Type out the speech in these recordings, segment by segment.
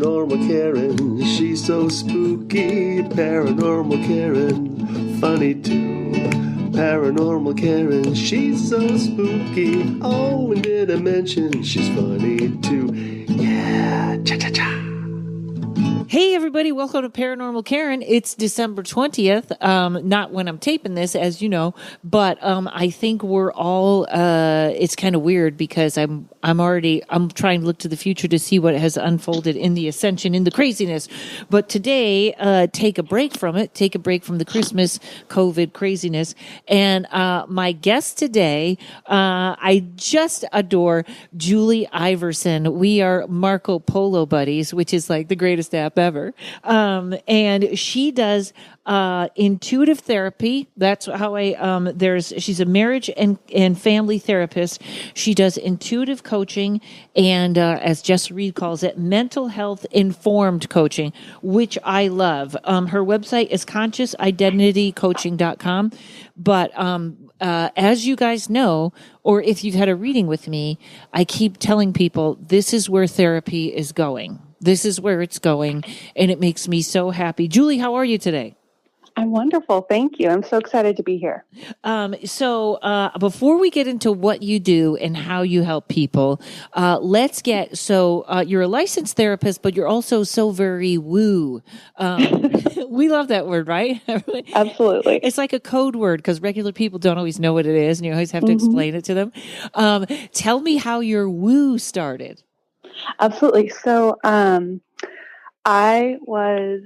Paranormal Karen, she's so spooky. Paranormal Karen, funny too. Paranormal Karen, she's so spooky. Oh, and did I mention she's funny too? Yeah, cha-cha-cha. Hey, everybody. Welcome to Paranormal Karen. It's December 20th. Not when I'm taping this, as you know, but I think we're all, it's kind of weird because I'm trying to look to the future to see what has unfolded in the ascension, in the craziness. But today, take a break from it, take a break from the Christmas COVID craziness. And my guest today, I just adore Julie Iverson. We are Marco Polo buddies, which is like the greatest app ever. And she does intuitive therapy. That's how she's a marriage and family therapist. She does intuitive coaching and, as Jess Reed calls it, mental health informed coaching, which I love. Her website is consciousidentitycoaching.com. But, as you guys know, or if you've had a reading with me, I keep telling people this is where therapy is going. This is where it's going, and it makes me so happy. Julie, how are you today? I'm wonderful. Thank you. I'm so excited to be here. So before we get into what you do and how you help people, you're a licensed therapist, but you're also so very woo. We love that word, right? Absolutely. It's like a code word because regular people don't always know what it is, and you always have to explain it to them. Tell me how your woo started. Absolutely. So I was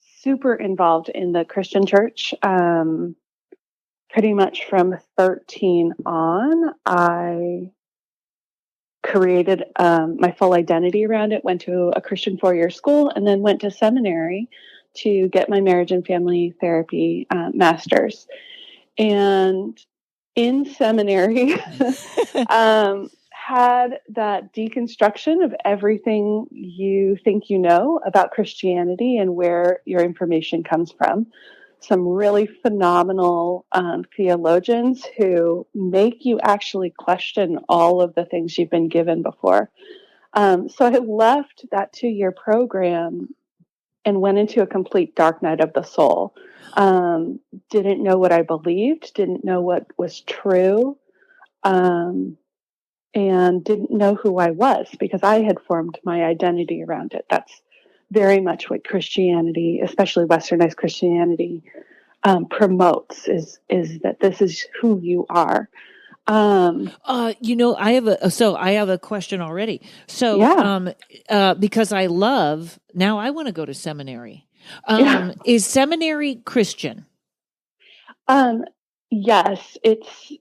super involved in the Christian church. Pretty much from 13 on, I created my full identity around it, went to a Christian 4-year school, and then went to seminary to get my marriage and family therapy master's. And in seminary, had that deconstruction of everything you think you know about Christianity and where your information comes from. Some really phenomenal theologians who make you actually question all of the things you've been given before. So I left that 2-year program and went into a complete dark night of the soul. Didn't know what I believed, didn't know what was true. And didn't know who I was because I had formed my identity around it. That's very much what Christianity, especially Westernized Christianity, promotes is that this is who you are. I have a question already. So, because I want to go to seminary. Is seminary Christian? Yes, it's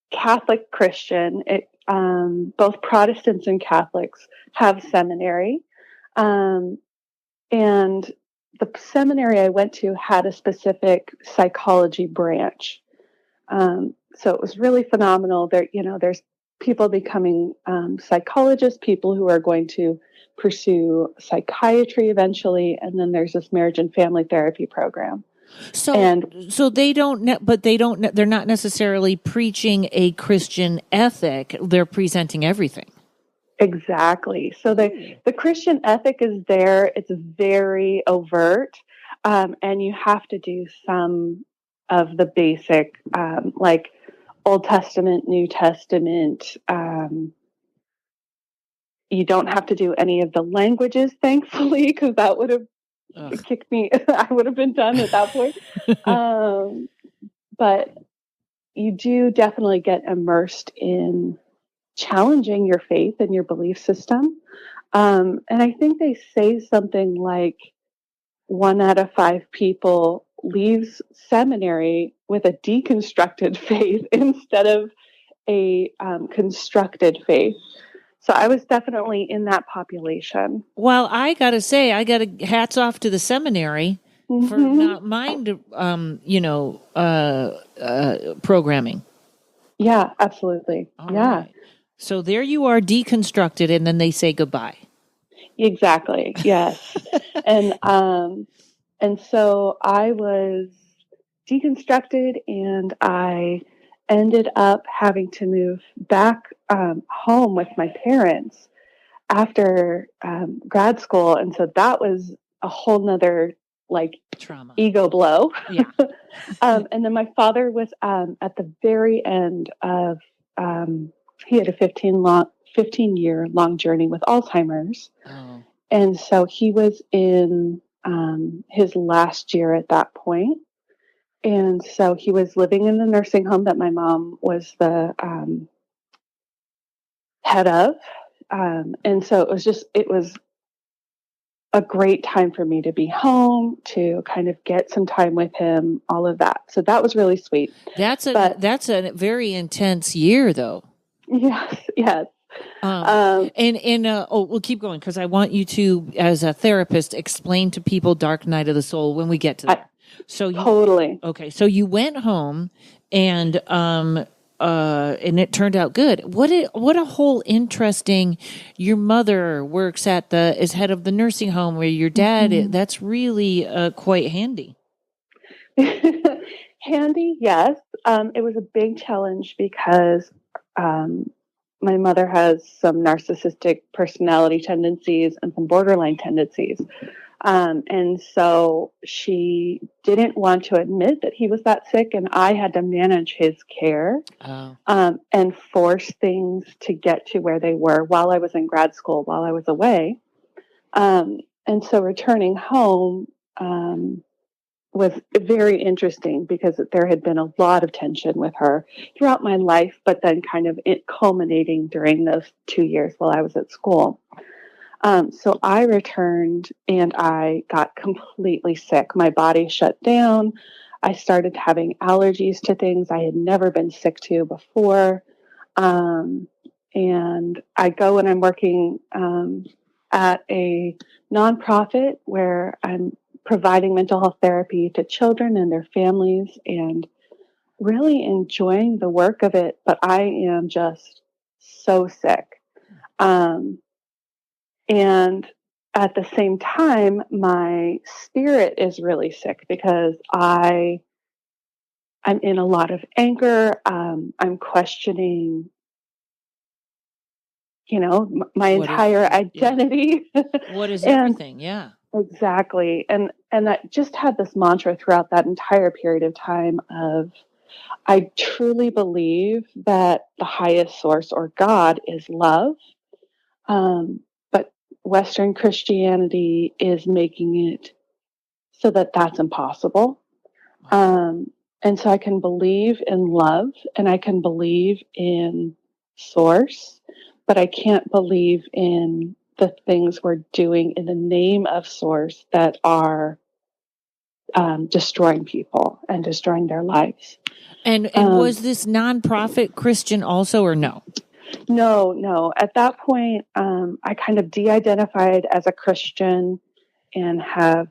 Catholic Christian. Both Protestants and Catholics have seminary. And the seminary I went to had a specific psychology branch. So it was really phenomenal. There's people becoming psychologists, people who are going to pursue psychiatry eventually, and then there's this marriage and family therapy program. They're not necessarily preaching a Christian ethic. They're presenting everything. Exactly. So the Christian ethic is there. It's very overt. And you have to do some of the basic, like Old Testament, New Testament. You don't have to do any of the languages, thankfully, because that would have kicked me. I would have been done at that point. But you do definitely get immersed in challenging your faith and your belief system. And I think they say something like 1 out of 5 people leaves seminary with a deconstructed faith instead of a constructed faith. So I was definitely in that population. Well, I got to say, hats off to the seminary for not mind, programming. Yeah, absolutely. All right. So there you are, deconstructed, and then they say goodbye. Exactly. Yes. and so I was deconstructed, and I ended up having to move back home with my parents after grad school. And so that was a whole nother like Trauma. ego blow. Yeah. And then my father was at the very end of, he had a 15-year long journey with Alzheimer's. Oh. And so he was in his last year at that point. And so he was living in the nursing home that my mom was the head of. And so it was a great time for me to be home, to kind of get some time with him, all of that. So that was really sweet. That's a very intense year, though. Yes, yes. We'll keep going because I want you to, as a therapist, explain to people Dark Night of the Soul when we get to that. Totally. Okay, so you went home and it turned out good. What a whole interesting. Your mother works is head of the nursing home where your dad. That's really quite handy. Handy, yes. It was a big challenge because my mother has some narcissistic personality tendencies and some borderline tendencies. And so she didn't want to admit that he was that sick, and I had to manage his care and force things to get to where they were while I was in grad school, while I was away. And so returning home was very interesting because there had been a lot of tension with her throughout my life, but then kind of it culminating during those 2 years while I was at school. So I returned and I got completely sick. My body shut down. I started having allergies to things I had never been sick to before. And I go and I'm working at a nonprofit where I'm providing mental health therapy to children and their families and really enjoying the work of it. But I am just so sick. And at the same time, my spirit is really sick because I'm in a lot of anger. I'm questioning, my entire identity. What is everything? Yeah, exactly. And I just had this mantra throughout that entire period of time of, I truly believe that the highest source or God is love. But Western Christianity is making it so that that's impossible. And so I can believe in love and I can believe in source, but I can't believe in the things we're doing in the name of source that are destroying people and destroying their lives. And was this nonprofit Christian also, or no? No. At that point, I kind of de-identified as a Christian and have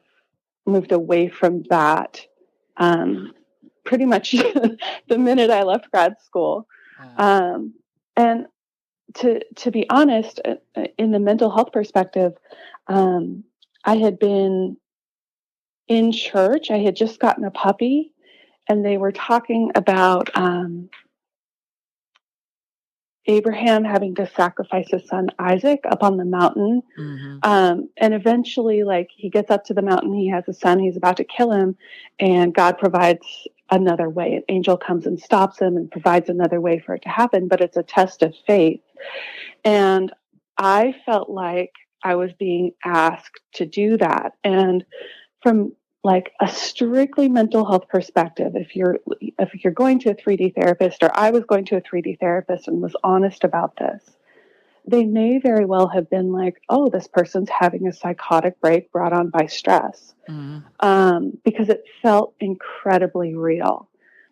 moved away from that pretty much the minute I left grad school. And to be honest, in the mental health perspective, I had been in church. I had just gotten a puppy, and they were talking about Abraham having to sacrifice his son Isaac up on the mountain. And eventually, he gets up to the mountain, he has a son, he's about to kill him, and God provides another way. An angel comes and stops him and provides another way for it to happen, but it's a test of faith. And I felt like I was being asked to do that. And from a strictly mental health perspective, if you're going to a 3D therapist, or I was going to a 3D therapist and was honest about this, they may very well have been like, oh, this person's having a psychotic break brought on by stress, because it felt incredibly real.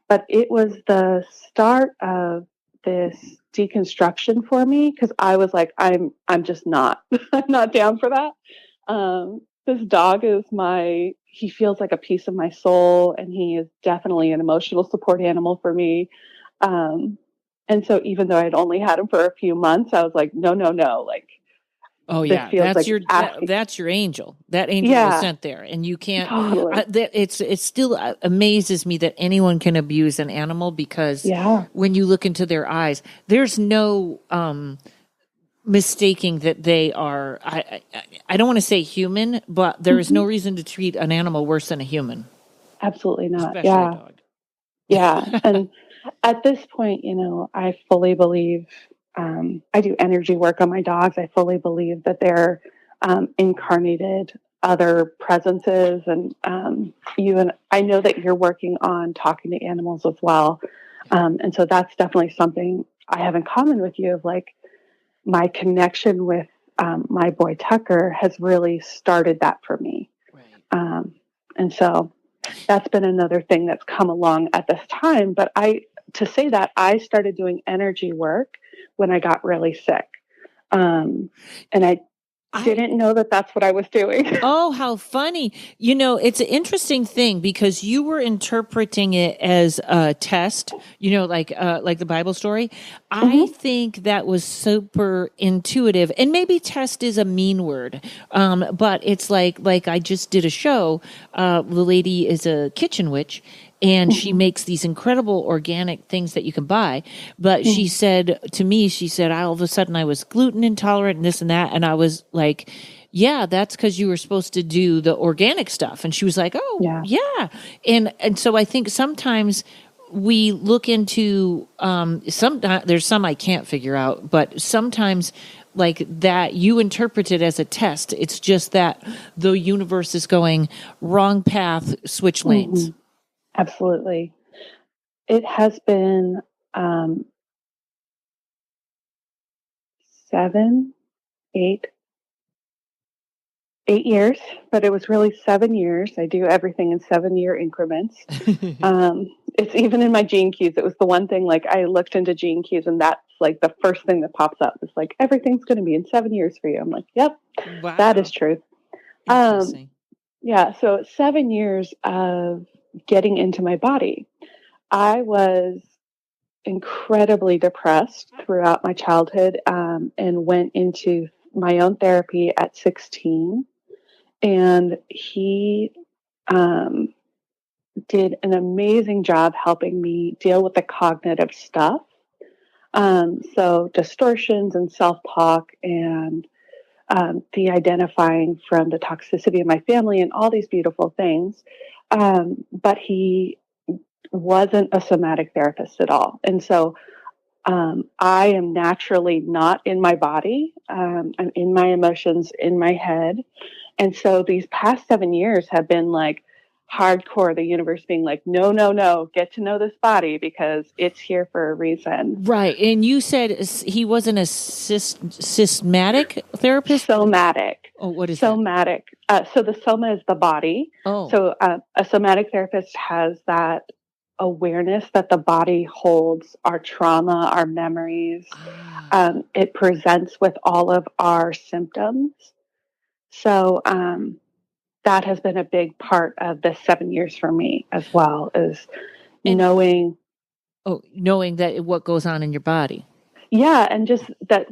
But it was the start of this deconstruction for me, because I was like, I'm just not, I'm not down for that. This dog is he feels like a piece of my soul, and he is definitely an emotional support animal for me. And so even though I'd only had him for a few months, I was like, no. Oh yeah, that's your angel. That angel was sent there, and you can't. Totally. It still amazes me that anyone can abuse an animal, because when you look into their eyes, there's no mistaking that they are, I don't want to say human, but there is no reason to treat an animal worse than a human. Absolutely not. Especially a dog. Yeah. And at this point, I fully believe, I do energy work on my dogs. I fully believe that they're incarnated other presences. And I know that you're working on talking to animals as well. And so that's definitely something I have in common with you, of like my connection with my boy Tucker has really started that for me. Right. And so that's been another thing that's come along at this time. But to say that, I started doing energy work when I got really sick. And I didn't know that that's what I was doing. Oh, how funny. It's an interesting thing because you were interpreting it as a test, like the Bible story. I think that was super intuitive, and maybe test is a mean word. But it's like I just did a show. The lady is a kitchen witch, and she makes these incredible organic things that you can buy. But she said to me, all of a sudden I was gluten intolerant and this and that. And I was like, yeah, that's because you were supposed to do the organic stuff. And she was like, oh, yeah. And so I think sometimes we look into there's some I can't figure out, but sometimes like that you interpret it as a test. It's just that the universe is going wrong path, switch lanes. Absolutely. It has been 8 years, but it was really 7 years. I do everything in 7-year increments. It's even in my gene keys. It was the one thing, like I looked into gene keys, and that's like the first thing that pops up. It's like, everything's going to be in 7 years for you. I'm like, yep, wow. That is truth. Yeah. So 7 years of getting into my body. I was incredibly depressed throughout my childhood, and went into my own therapy at 16. And he did an amazing job helping me deal with the cognitive stuff. So distortions and self-talk, and the identifying from the toxicity of my family and all these beautiful things. But he wasn't a somatic therapist at all. And so I am naturally not in my body. I'm in my emotions, in my head. And so these past 7 years have been like hardcore, the universe being like, no, get to know this body because it's here for a reason. Right. And you said he wasn't a systematic therapist? Somatic. Oh, what is somatic? So the soma is the body. Oh. So a somatic therapist has that awareness that the body holds our trauma, our memories. It presents with all of our symptoms. So that has been a big part of the 7 years for me as well, is knowing that what goes on in your body. Yeah, and just that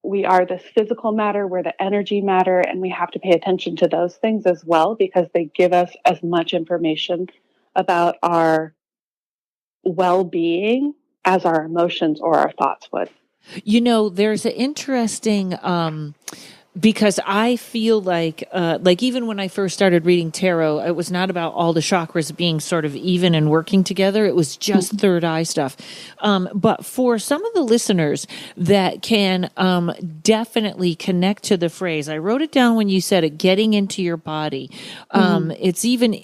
we are this physical matter, we're the energy matter, and we have to pay attention to those things as well, because they give us as much information about our well-being as our emotions or our thoughts would. There's an interesting because I feel like even when I first started reading tarot, it was not about all the chakras being sort of even and working together. It was just third eye stuff. But for some of the listeners that can definitely connect to the phrase, I wrote it down when you said it, getting into your body. It's even...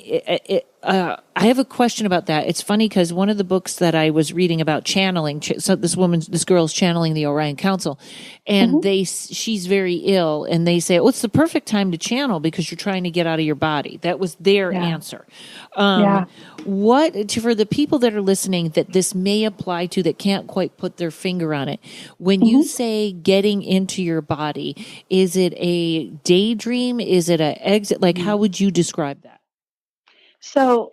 I have a question about that. It's funny because one of the books that I was reading about channeling, so this girl's channeling the Orion Council, and she's very ill, and they say, it's the perfect time to channel because you're trying to get out of your body. That was their answer. What, for the people that are listening that this may apply to that can't quite put their finger on it, when you say getting into your body, is it a daydream? Is it an exit? Like, how would you describe that? So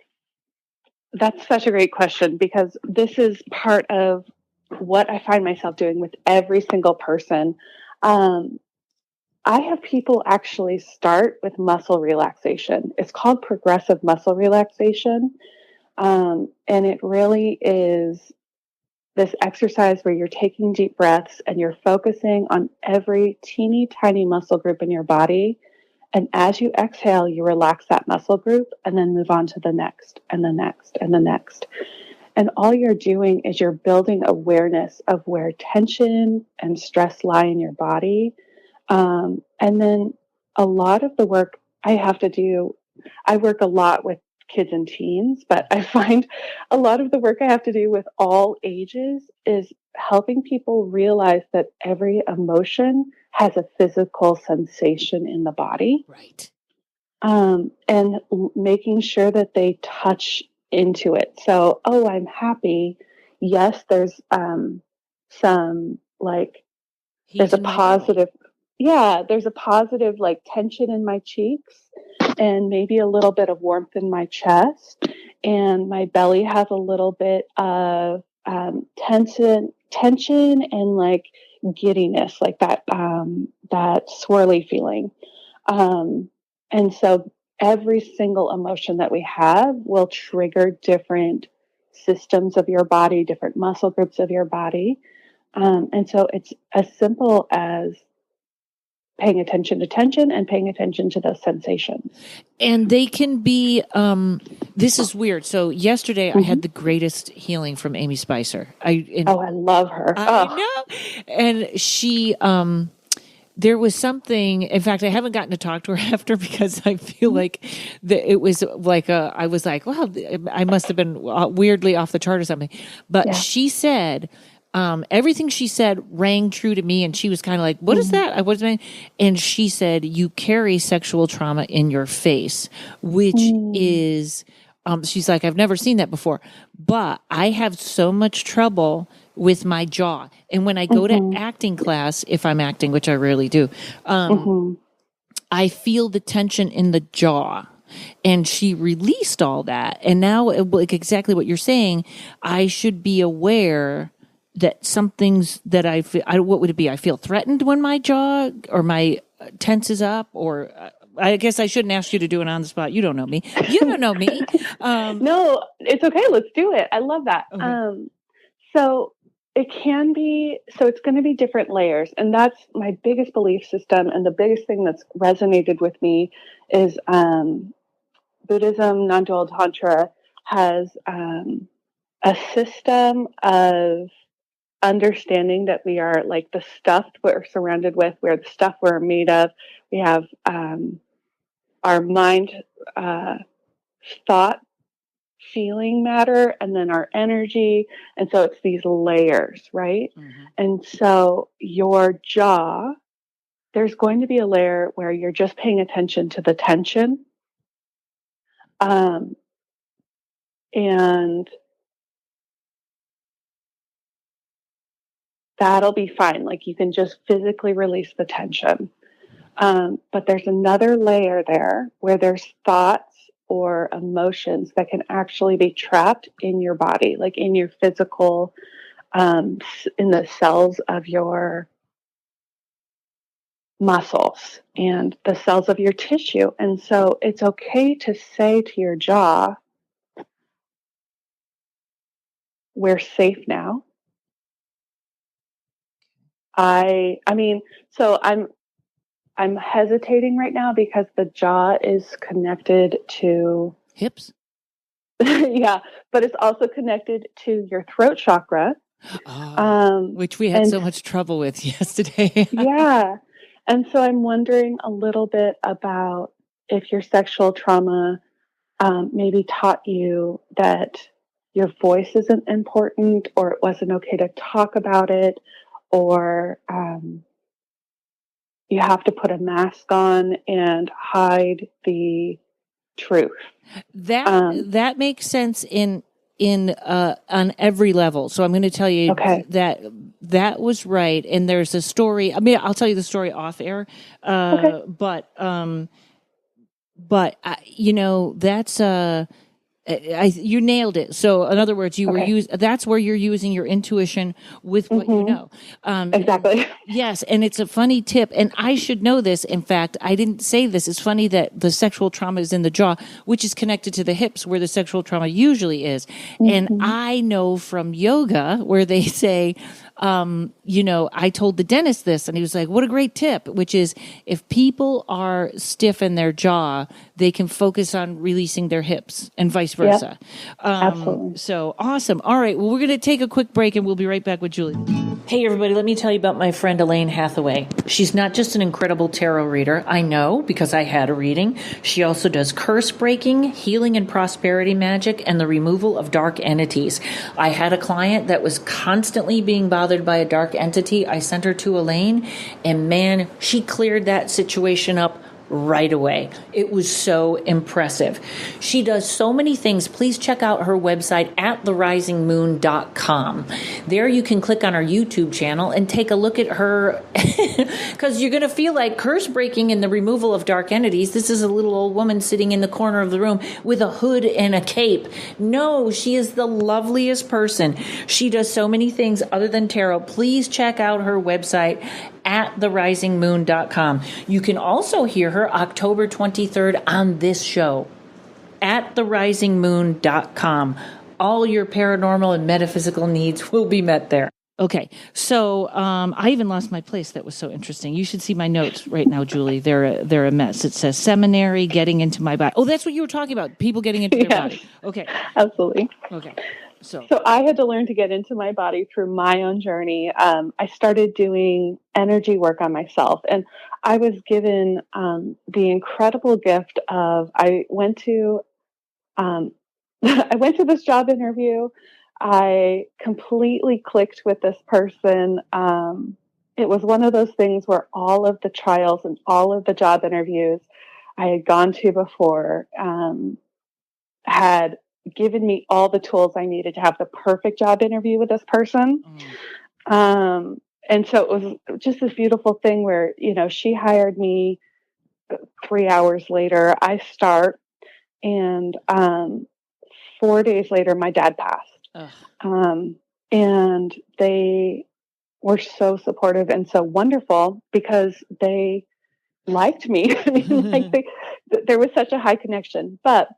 that's such a great question, because this is part of what I find myself doing with every single person. I have people actually start with muscle relaxation. It's called progressive muscle relaxation. And it really is this exercise where you're taking deep breaths and you're focusing on every teeny tiny muscle group in your body. And as you exhale, you relax that muscle group and then move on to the next and the next and the next. And all you're doing is you're building awareness of where tension and stress lie in your body. And then a lot of the work I have to do, I work a lot with kids and teens, but I find a lot of the work I have to do with all ages is helping people realize that every emotion has a physical sensation in the body. Right. And making sure that they touch into it. So, oh, I'm happy. Yes, there's some like, there's a positive, there's a positive like tension in my cheeks and maybe a little bit of warmth in my chest. And my belly has a little bit of tension and like giddiness, like that swirly feeling. And so every single emotion that we have will trigger different systems of your body, different muscle groups of your body. And so it's as simple as paying attention to tension and paying attention to those sensations. And they can be, this is weird. So yesterday I had the greatest healing from Amy Spicer. I love her. I know. And she, there was something, in fact, I haven't gotten to talk to her after because I feel like it was like, I was like, well, I must have been weirdly off the chart or something. But she said, everything she said rang true to me. And she was kind of like, what is that? I wasn't. And she said, you carry sexual trauma in your face, which is, she's like, I've never seen that before, but I have so much trouble with my jaw. And when I go to acting class, if I'm acting, which I rarely do, I feel the tension in the jaw. And she released all that. And now, like exactly what you're saying, I should be aware that some things that I feel, what would it be? I feel threatened when my jaw or my tenses up, or I guess I shouldn't ask you to do it on the spot. You don't know me. You don't know me. No, it's okay. Let's do it. I love that. Okay. So it can be, so it's going to be different layers. And that's my biggest belief system. And the biggest thing that's resonated with me is Buddhism, non-dual Tantra has a system of understanding that we are like the stuff we're surrounded with, we're the stuff we're made of. We have our mind, thought, feeling matter, and then our energy. And so it's these layers, right? And so your jaw, there's going to be a layer where you're just paying attention to the tension. And that'll be fine. Like you can just physically release the tension. But there's another layer there where there's thoughts or emotions that can actually be trapped in your body, like in your physical, in the cells of your muscles and the cells of your tissue. And so it's okay to say to your jaw, we're safe now. I mean, so I'm hesitating right now because the jaw is connected to hips. Yeah, but it's also connected to your throat chakra, which we had so much trouble with yesterday. Yeah. And so I'm wondering a little bit about if your sexual trauma maybe taught you that your voice isn't important, or it wasn't okay to talk about it, or you have to put a mask on and hide the truth. That makes sense in on every level. So I'm going to tell you that was right. And there's a story. I mean, I'll tell you the story off air. But you know, that's You nailed it. So, in other words, that's where you're using your intuition with what you know. Exactly. Yes, and it's a funny tip, and I should know this. In fact, I didn't say this. It's funny that the sexual trauma is in the jaw, which is connected to the hips, where the sexual trauma usually is. And I know from yoga where they say, I told the dentist this, and he was like, "What a great tip!" Which is, if people are stiff in their jaw, they can focus on releasing their hips, and vice versa. Absolutely. So awesome. All right. Well, we're going to take a quick break, and we'll be right back with Julie. Hey, everybody, let me tell you about my friend Elaine Hathaway. She's not just an incredible tarot reader. I know because I had a reading. She also does curse breaking, healing and prosperity magic, and the removal of dark entities. I had a client that was constantly being bothered by a dark entity. I sent her to Elaine, and man, she cleared that situation up right away. It was so impressive. She does so many things. Please check out her website at therisingmoon.com. There you can click on our YouTube channel and take a look at her, because you're going to feel like curse breaking and the removal of dark entities. This is a little old woman sitting in the corner of the room with a hood and a cape. No, she is the loveliest person. She does so many things other than tarot. Please check out her website at therisingmoon.com. You can also hear her October 23rd on this show at therisingmoon.com. All your paranormal and metaphysical needs will be met there. Okay, so I even lost my place. That was so interesting. You should see my notes right now, Julie. They're a mess. It says seminary, getting into my body. Oh, that's what you were talking about. People getting into their body. Okay, absolutely. Okay. So I had to learn to get into my body through my own journey. I started doing energy work on myself, and I was given the incredible gift of I went to this job interview. I completely clicked with this person. It was one of those things where all of the trials and all of the job interviews I had gone to before had given me all the tools I needed to have the perfect job interview with this person. And so it was just this beautiful thing where, she hired me 3 hours later. I start, and 4 days later, my dad passed. And they were so supportive and so wonderful because they liked me. I mean, there was such a high connection. But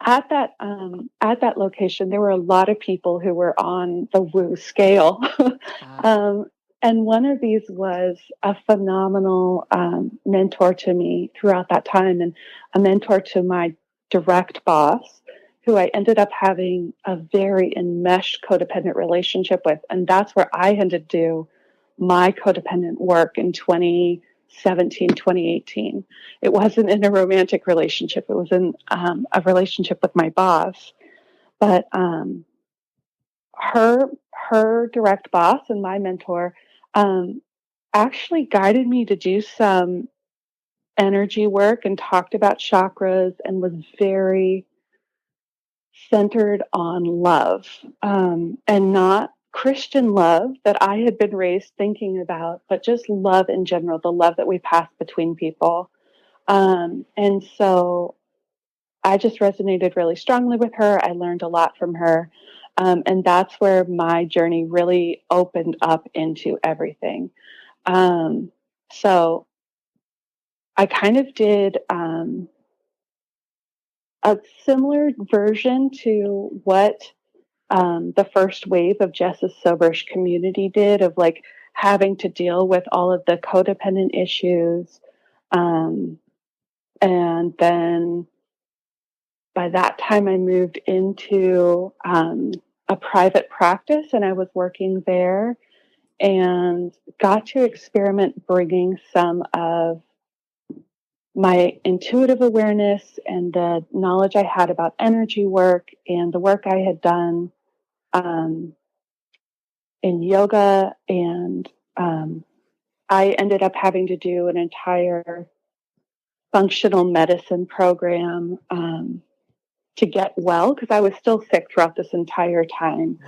at that location, there were a lot of people who were on the woo scale. And one of these was a phenomenal mentor to me throughout that time, and a mentor to my direct boss, who I ended up having a very enmeshed codependent relationship with. And that's where I had to do my codependent work in 2017, 2018. It wasn't in a romantic relationship. It was in a relationship with my boss. But her direct boss and my mentor actually guided me to do some energy work and talked about chakras and was very centered on love, and not Christian love that I had been raised thinking about, but just love in general, the love that we pass between people. And so I just resonated really strongly with her. I learned a lot from her. And that's where my journey really opened up into everything. So I kind of did a similar version to what the first wave of Jess's Soberish community did, of like having to deal with all of the codependent issues. And then by that time, I moved into a private practice, and I was working there and got to experiment bringing some of my intuitive awareness and the knowledge I had about energy work and the work I had done in yoga. And I ended up having to do an entire functional medicine program to get well, because I was still sick throughout this entire time.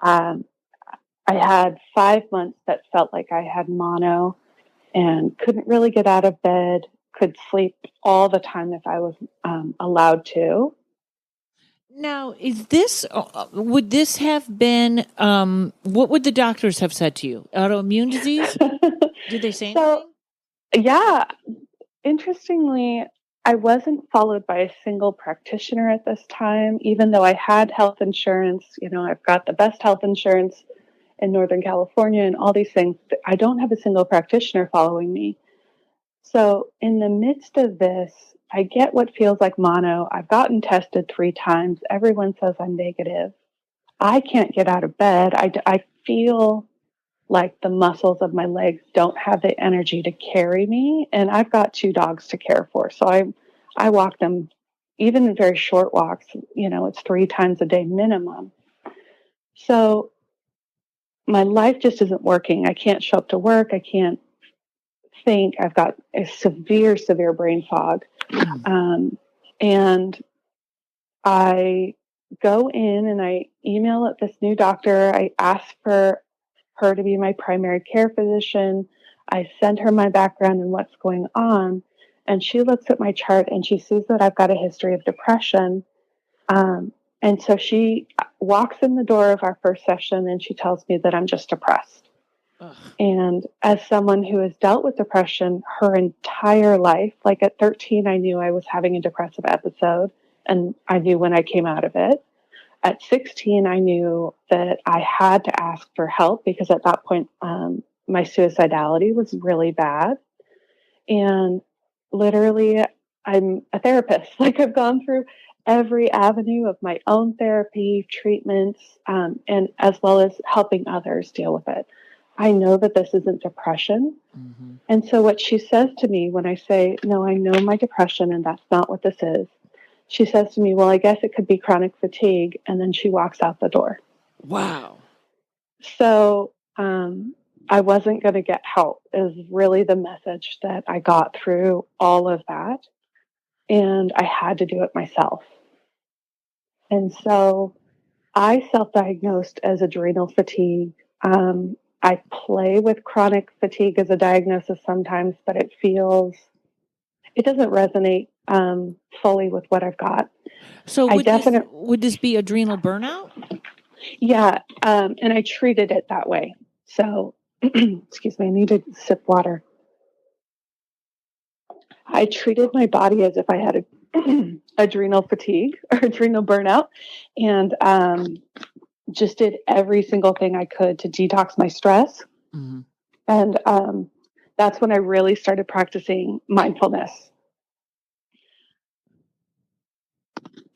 Wow. I had 5 months that felt like I had mono and couldn't really get out of bed, could sleep all the time if I was allowed to. Now, is this, would this have been, what would the doctors have said to you? Autoimmune disease? Did they say anything? Yeah, interestingly, I wasn't followed by a single practitioner at this time, even though I had health insurance. You know, I've got the best health insurance in Northern California and all these things. I don't have a single practitioner following me. So, in the midst of this, I get what feels like mono. I've gotten tested 3 times. Everyone says I'm negative. I can't get out of bed. I feel like the muscles of my legs don't have the energy to carry me. And I've got 2 dogs to care for. So I walk them, even in very short walks, you know, it's 3 times a day minimum. So my life just isn't working. I can't show up to work. I can't think. I've got a severe brain fog. And I go in and I email at this new doctor. I ask for her to be my primary care physician. I send her my background and what's going on. And she looks at my chart and she sees that I've got a history of depression. And so she walks in the door of our first session and she tells me that I'm just depressed. Ugh. And as someone who has dealt with depression her entire life, like at 13, I knew I was having a depressive episode and I knew when I came out of it. At 16, I knew that I had to ask for help because at that point, my suicidality was really bad. And literally, I'm a therapist. Like I've gone through every avenue of my own therapy, treatments, and as well as helping others deal with it. I know that this isn't depression. Mm-hmm. And so what she says to me when I say, no, I know my depression and that's not what this is. She says to me, well, I guess it could be chronic fatigue. And then she walks out the door. Wow. So I wasn't going to get help is really the message that I got through all of that. And I had to do it myself. And so I self-diagnosed as adrenal fatigue. I play with chronic fatigue as a diagnosis sometimes, but it doesn't resonate fully with what I've got. So would this be adrenal burnout? Yeah, and I treated it that way. So, excuse me, I need to sip water. I treated my body as if I had adrenal fatigue or adrenal burnout, and just did every single thing I could to detox my stress. Mm-hmm. And that's when I really started practicing mindfulness.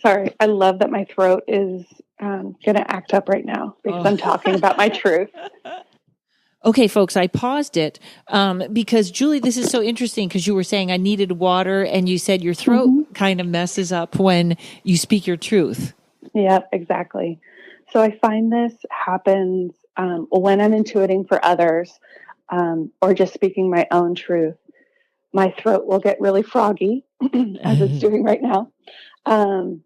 Sorry, I love that my throat is going to act up right now because I'm talking about my truth. Okay, folks, I paused it because, Julie, this is so interesting because you were saying I needed water and you said your throat mm-hmm. kind of messes up when you speak your truth. Yep, exactly. So I find this happens when I'm intuiting for others or just speaking my own truth. My throat will get really froggy as it's doing right now. And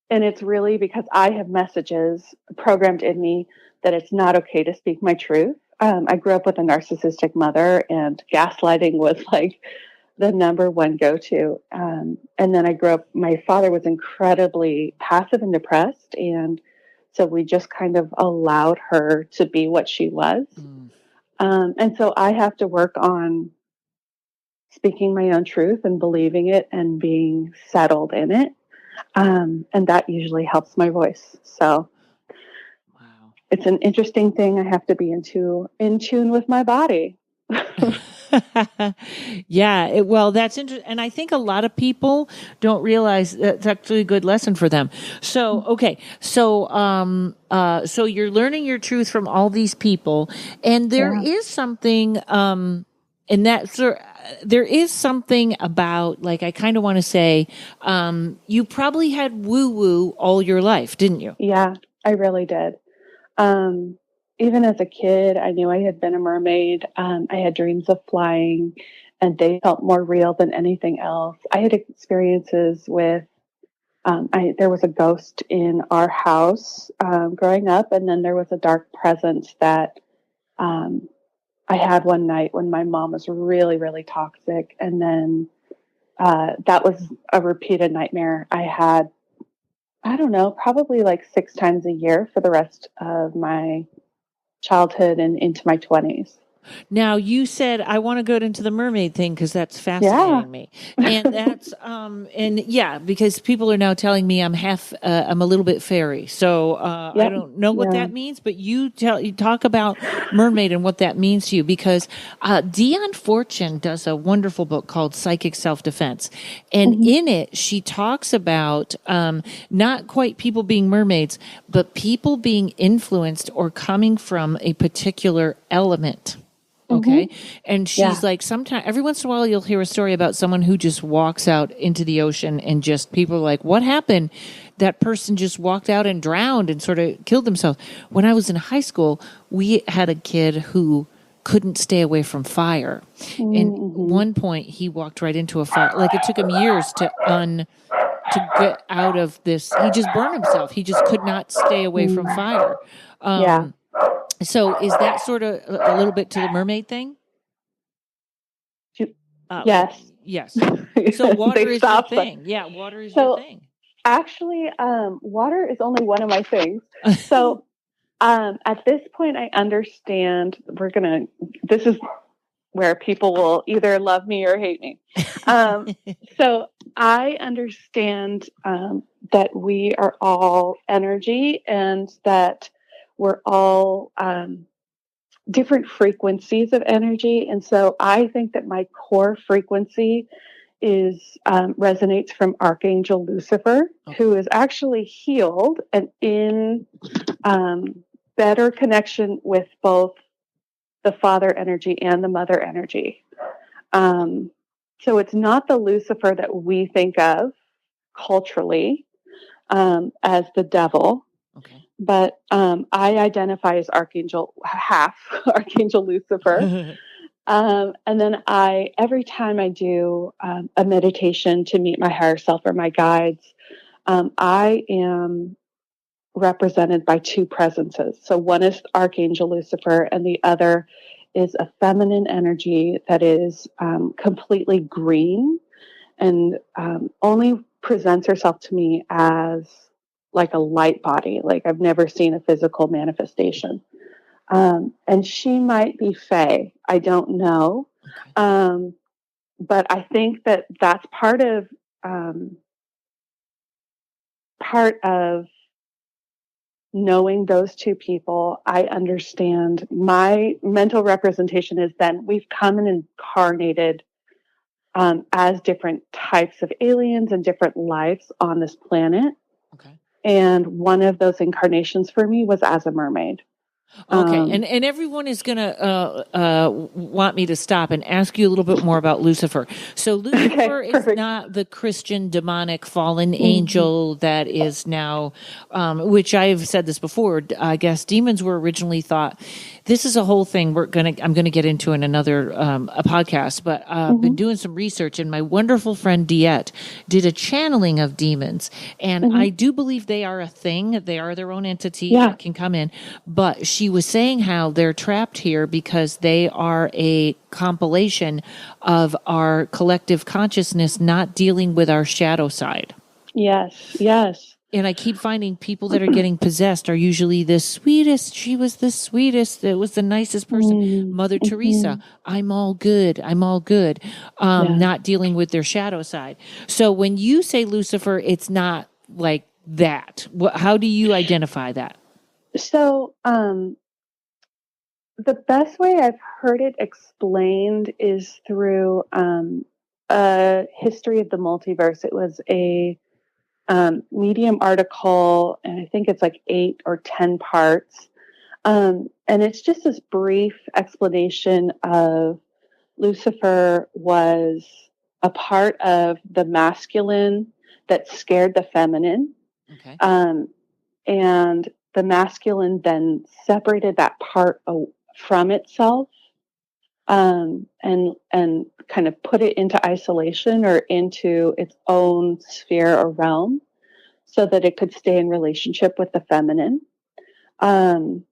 it's really because I have messages programmed in me that it's not okay to speak my truth. I grew up with a narcissistic mother and gaslighting was like the number one go-to. And then I grew up, my father was incredibly passive and depressed. And so we just kind of allowed her to be what she was. And so I have to work on speaking my own truth and believing it and being settled in it. And that usually helps my voice. So wow. It's an interesting thing. I have to be in tune with my body. Yeah. Well, that's interesting. And I think a lot of people don't realize that's actually a good lesson for them. So, okay. So, so you're learning your truth from all these people and there is something, and that's, there is something about, like, I kind of want to say, you probably had woo-woo all your life, didn't you? Yeah, I really did. Even as a kid, I knew I had been a mermaid. I had dreams of flying, and they felt more real than anything else. I had experiences with, there was a ghost in our house growing up, and then there was a dark presence that I had one night when my mom was really, really toxic. And then that was a repeated nightmare I had I don't know, probably like 6 times a year for the rest of my childhood and into my 20s. Now you said I want to go into the mermaid thing because that's Yeah. fascinating me, and that's and yeah, because people are now telling me I'm a little bit fairy, so I Yep. don't know what Yeah. that means, but you talk about mermaid and what that means to you because Dion Fortune does a wonderful book called Psychic Self Defense, and Mhm. in it she talks about not quite people being mermaids, but people being influenced or coming from a particular element. Okay. Mhm. And Yeah. she's like, sometimes, every once in a while, you'll hear a story about someone who just walks out into the ocean and just people are like, what happened? That person just walked out and drowned and sort of killed themselves. When I was in high school, we had a kid who couldn't stay away from fire. And Mhm. one point, he walked right into a fire. Like it took him years to get out of this. He just burned himself. He just could not stay away from Mm. fire. Yeah. So is that sort of a little bit to the mermaid thing? Like, Yes. yes. So water They is your stopped. thing. Yeah, water is your So thing. actually, water is only one of my things. So at this point, I understand this is where people will either love me or hate me. So I understand that we are all energy and that we're all different frequencies of energy. And so I think that my core frequency is resonates from Archangel Lucifer, who is actually healed and in better connection with both the father energy and the mother energy. Um, so it's not the Lucifer that we think of culturally as the devil, Okay. but I identify as Archangel, half Archangel Lucifer. And then every time I do a meditation to meet my higher self or my guides, I am represented by two presences. So one is Archangel Lucifer, and the other is a feminine energy that is completely green and only presents herself to me as like a light body. Like I've never seen a physical manifestation. And she might be Fae. I don't know. Okay. But I think that that's um, part of knowing those two people. I understand my mental representation is then we've come and incarnated as different types of aliens and different lives on this planet. Okay. And one of those incarnations for me was as a mermaid. Okay, Um, and everyone is going to want me to stop and ask you a little bit more about Lucifer. So okay, Lucifer is perfect. not the Christian demonic fallen Mhm. angel that is now, which I've said this before. I guess demons were originally thought. This is a whole thing I'm gonna get into in another a podcast. But I've been Mhm. doing some research, and my wonderful friend Diette did a channeling of demons, and I Mhm. do believe they are a thing. They are their own entity Yeah. that can come in, but she was saying how they're trapped here because they are a compilation of our collective consciousness not dealing with our shadow side. Yes. Yes. And I keep finding people that are getting possessed are usually the sweetest. She was the sweetest. It was the nicest person. Mother Teresa. Mhm. I'm all good. I'm all good. Yeah. Not dealing with their shadow side. So when you say Lucifer, it's not like that. How do you identify that? So, the best way I've heard it explained is through a history of the multiverse. It was a Medium article, and I think it's like 8 or 10 parts. And it's just this brief explanation of Lucifer was a part of the masculine that scared the feminine. Okay. Um, and the masculine then separated that part from itself and kind of put it into isolation or into its own sphere or realm so that it could stay in relationship with the feminine. Um,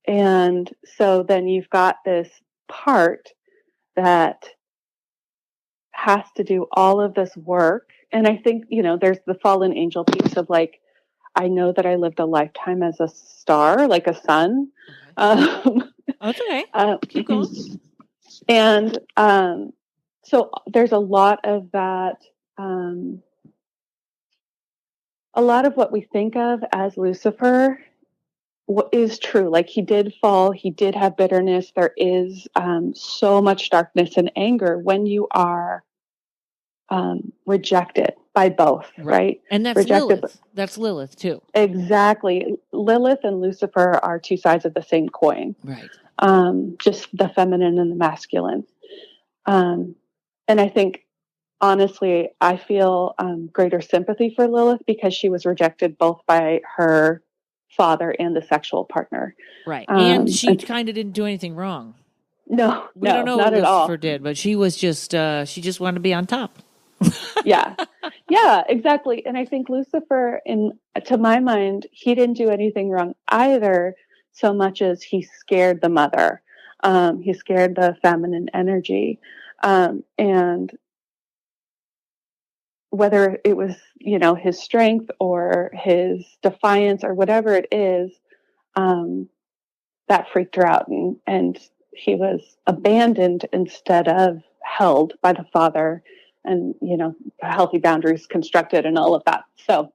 and so then you've got this part that has to do all of this work. And I think, there's the fallen angel piece of like, I know that I lived a lifetime as a star, like a sun. Okay. Um, Oh, it's okay. uh, Keep going. and so there's a lot of that. Um, a lot of what we think of as Lucifer what is true. Like he did fall, he did have bitterness. There is so much darkness and anger when you are rejected by both, right? And that's Rejected. Lilith. That's Lilith too. Exactly. Lilith and Lucifer are two sides of the same coin. Right. Just the feminine and the masculine. And I think, honestly, I feel greater sympathy for Lilith because she was rejected both by her father and the sexual partner. Right. And she kind of didn't do anything wrong. No, we don't know not what at all. Lucifer did, but she was just she just wanted to be on top. Yeah, exactly. And I think Lucifer, to my mind, he didn't do anything wrong either, so much as he scared the mother. He scared the feminine energy, and whether it was his strength or his defiance or whatever it is, that freaked her out, and he was abandoned instead of held by the father, and healthy boundaries constructed and all of that. So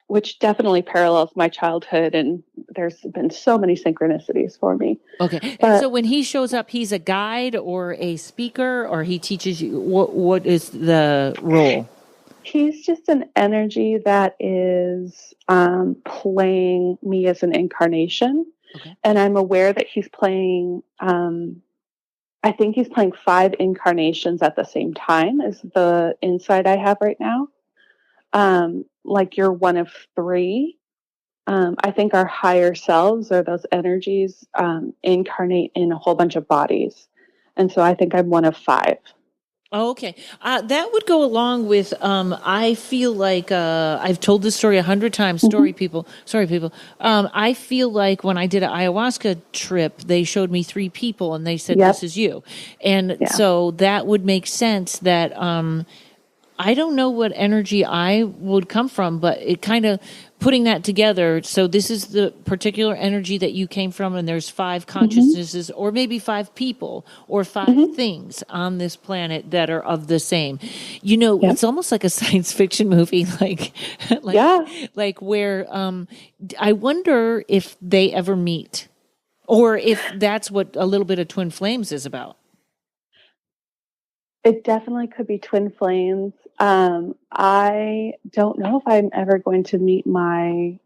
which definitely parallels my childhood, and there's been so many synchronicities for me. Okay. And so when he shows up, he's a guide or a speaker, or he teaches you what is the role? He's just an energy that is playing me as an incarnation. Okay. And I'm aware that he's playing, I think he's playing 5 incarnations at the same time, is the insight I have right now. Like you're one of 3. I think our higher selves, or those energies, incarnate in a whole bunch of bodies. And so I think I'm one of 5. Oh, okay. That would go along with, I feel like, I've told this story 100 times. Sorry, people. I feel like when I did an ayahuasca trip, they showed me 3 people and they said, this is you. And so that would make sense that, I don't know what energy I would come from, but it kind of putting that together. So this is the particular energy that you came from, and there's 5 consciousnesses, or maybe 5 people, or 5 things on this planet that are of the same. It's almost like a science fiction movie, like where I wonder if they ever meet, or if that's what a little bit of Twin Flames is about. It definitely could be twin flames. I don't know if I'm ever going to meet my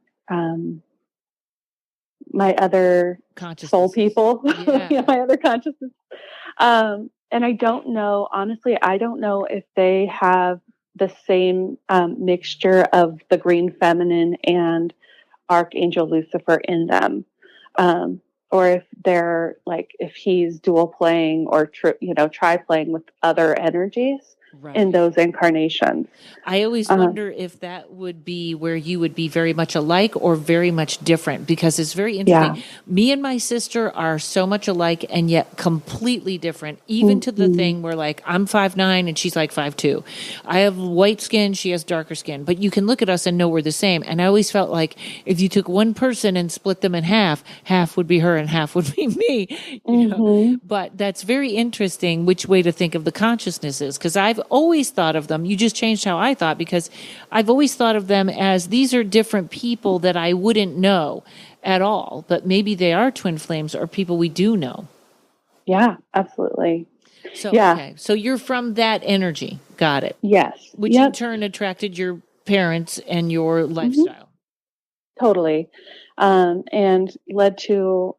my other soul people, my other consciousness. And I don't know, honestly, I don't know if they have the same mixture of the green feminine and Archangel Lucifer in them. Or if they're like, if he's dual playing or tri playing with other energies in those incarnations. I always wonder if that would be where you would be very much alike or very much different, because it's very interesting. Yeah. Me and my sister are so much alike and yet completely different, even to the thing where, like, I'm 5'9" and she's like 5'2". I have white skin, she has darker skin, but you can look at us and know we're the same. And I always felt like if you took one person and split them in half would be her and half would be me. You know? But that's very interesting which way to think of the consciousnesses, because I've always thought of them. You just changed how I thought, because I've always thought of them as these are different people that I wouldn't know at all, but maybe they are twin flames or people we do know. Yeah, absolutely. So, okay. So you're from that energy. Got it. Yes. Which in turn attracted your parents and your lifestyle. Totally. And led to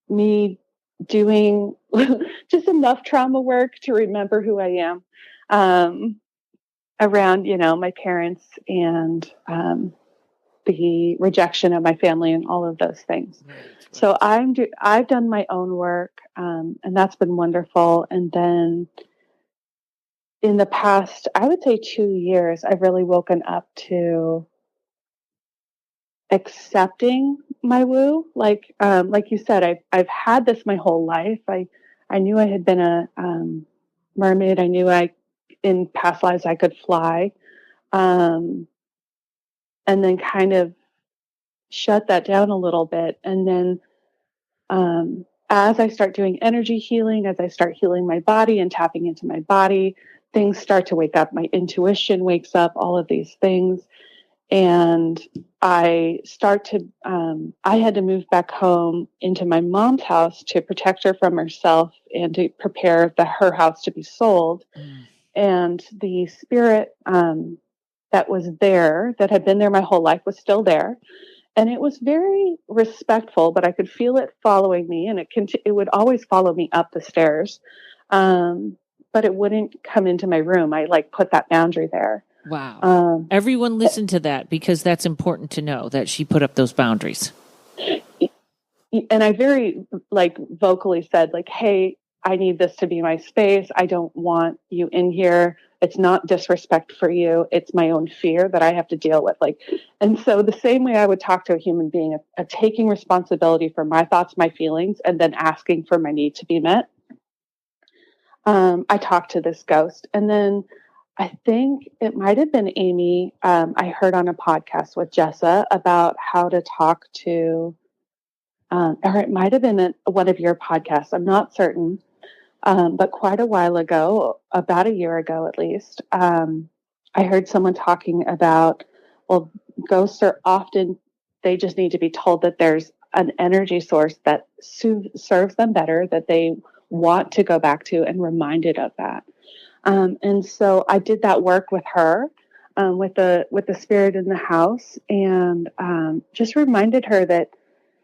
me doing just enough trauma work to remember who I am around, my parents and the rejection of my family and all of those things. Right. So I've done my own work, and that's been wonderful. And then in the past, I would say 2 years, I've really woken up to accepting my woo. Like you said, I've had this my whole life. I knew I had been a mermaid. I knew in past lives I could fly. and then kind of shut that down a little bit. And then as I start doing energy healing, as I start healing my body and tapping into my body, things start to wake up. My intuition wakes up, all of these things. And I had to move back home into my mom's house to protect her from herself and to prepare her house to be sold. And the spirit that was there, that had been there my whole life, was still there. And it was very respectful, but I could feel it following me, and it would always follow me up the stairs. But it wouldn't come into my room. I put that boundary there. Wow. Everyone listen to that, because that's important to know that she put up those boundaries. And I very vocally said, hey, I need this to be my space. I don't want you in here. It's not disrespect for you. It's my own fear that I have to deal with. And so the same way I would talk to a human being, a taking responsibility for my thoughts, my feelings, and then asking for my need to be met. I talked to this ghost, and then I think it might have been Amy. I heard on a podcast with Jessa about how to talk to, or it might have been one of your podcasts. I'm not certain. But quite a while ago, about a year ago at least, I heard someone talking about, well, ghosts are often, they just need to be told that there's an energy source that serves them better, that they want to go back to, and reminded of that. And so I did that work with her, with the spirit in the house, and just reminded her that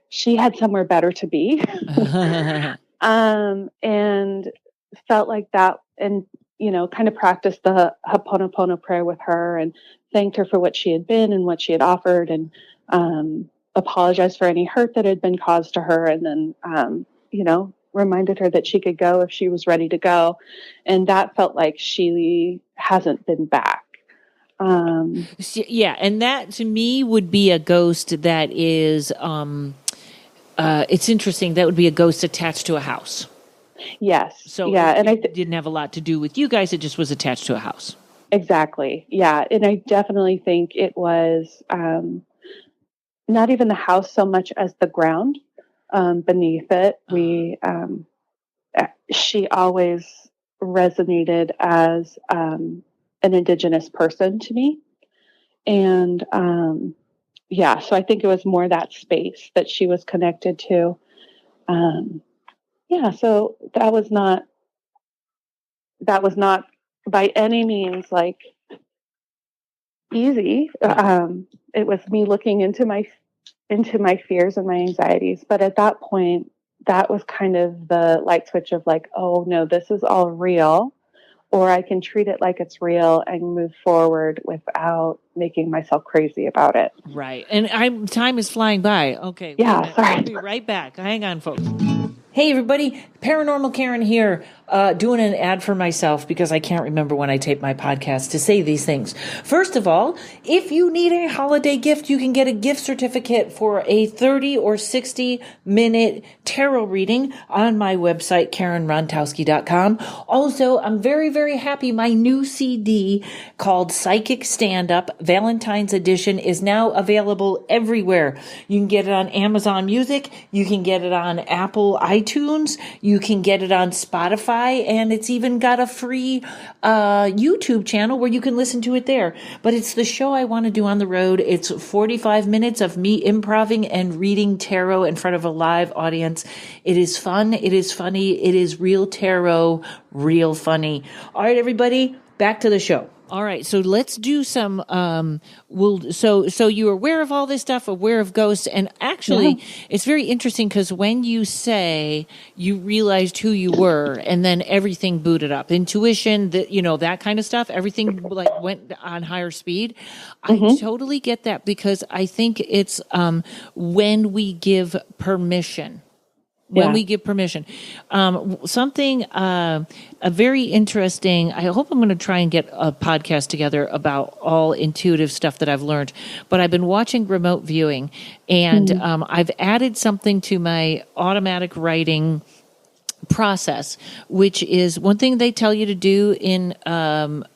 she had somewhere better to be. And felt like that, and, kind of practiced the Ho'oponopono prayer with her, and thanked her for what she had been and what she had offered, and apologized for any hurt that had been caused to her. And then, reminded her that she could go if she was ready to go. And that felt like she hasn't been back. Yeah. And that to me would be a ghost that is, it's interesting. That would be a ghost attached to a house. Yes. So yeah, and it didn't have a lot to do with you guys. It just was attached to a house. Exactly. Yeah. And I definitely think it was not even the house so much as the ground beneath it. She always resonated as an Indigenous person to me. And so I think it was more that space that she was connected to. So that was not by any means easy. It was me looking into my fears and my anxieties. But at that point, that was kind of the light switch of oh no, this is all real, or I can treat it like it's real and move forward without making myself crazy about it. Right. And time is flying by. Okay. Yeah. Sorry. I'll be right back. Hang on, folks. Hey, everybody. Paranormal Karen here, doing an ad for myself because I can't remember when I tape my podcast to say these things. First of all, if you need a holiday gift, you can get a gift certificate for a 30 or 60-minute tarot reading on my website, karenrontowski.com. Also, I'm very, very happy. My new CD called Psychic Stand-Up Valentine's Edition is now available everywhere. You can get it on Amazon Music. You can get it on Apple iTunes. You can get it on Spotify, and it's even got a free YouTube channel where you can listen to it there. But it's the show I want to do on the road. It's 45 minutes of me improvising and reading tarot in front of a live audience. It is fun. It is funny. It is real tarot, real funny. All right, everybody, back to the show. All right, so let's do some. So you're aware of all this stuff, aware of ghosts, and actually, It's very interesting because when you say you realized who you were, and then everything booted up, intuition, that kind of stuff, everything went on higher speed. I totally get that because I think it's when we give permission. When we give permission. Something, a very interesting, I hope I'm going to try and get a podcast together about all intuitive stuff that I've learned, but I've been watching remote viewing, and I've added something to my automatic writing process, which is one thing they tell you to do in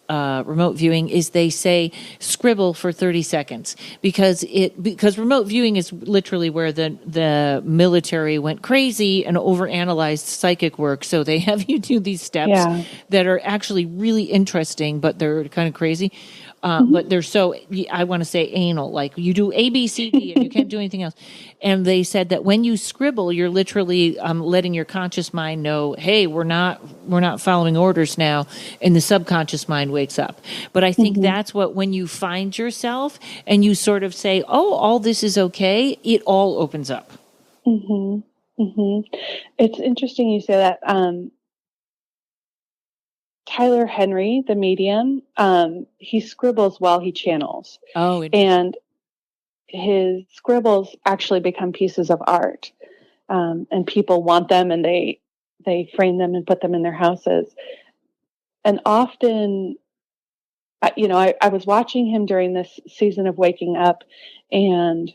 remote viewing is they say scribble for 30 seconds because remote viewing is literally where the military went crazy and overanalyzed psychic work. So they have you do these steps that are actually really interesting, but they're kind of crazy. But they're so, I want to say anal, like you do A, B, C, D, and you can't do anything else. And they said that when you scribble, you're literally letting your conscious mind know, hey, we're not following orders now. And the subconscious mind wakes up. But I think that's when you find yourself and you sort of say, oh, all this is okay, it all opens up. It's interesting you say that. Tyler Henry, the medium, he scribbles while he channels. Oh, and his scribbles actually become pieces of art, and people want them, and they frame them and put them in their houses. And often, I was watching him during this season of Waking Up, and